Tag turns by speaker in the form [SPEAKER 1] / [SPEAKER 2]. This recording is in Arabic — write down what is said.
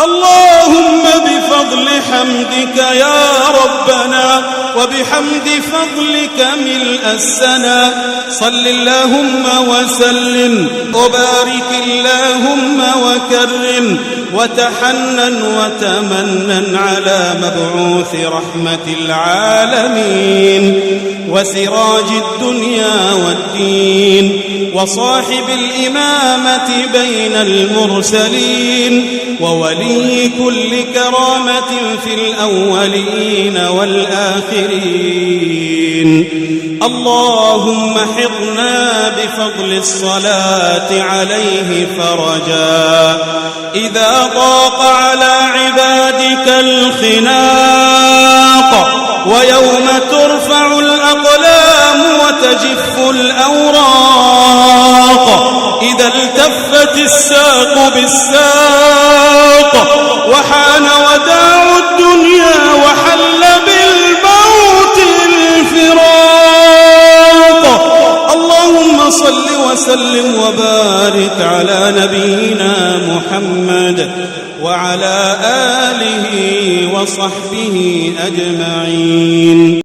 [SPEAKER 1] اللهم بفضل حمدك يا ربنا وبحمد فضلك ملء السنا صل اللهم وسلم وبارك اللهم وكرم وتحنن وتمنن على مبعوث رحمة العالمين وسراج الدنيا والدين وصاحب الإمامة بين المرسلين وولي كل كرامة في الأولين والآخرين اللهم حقنا بفضل الصلاة عليه فرجا إذا ضاق على عبادك الخناق ويوم ترفع الأقلام وتجف الأوراق إذا التفت الساق بالساق وحان وداع الدنيا وحل بالموت الفراق اللهم صل وسلم وبارك على نبينا محمد وعلى آله وصحبه أجمعين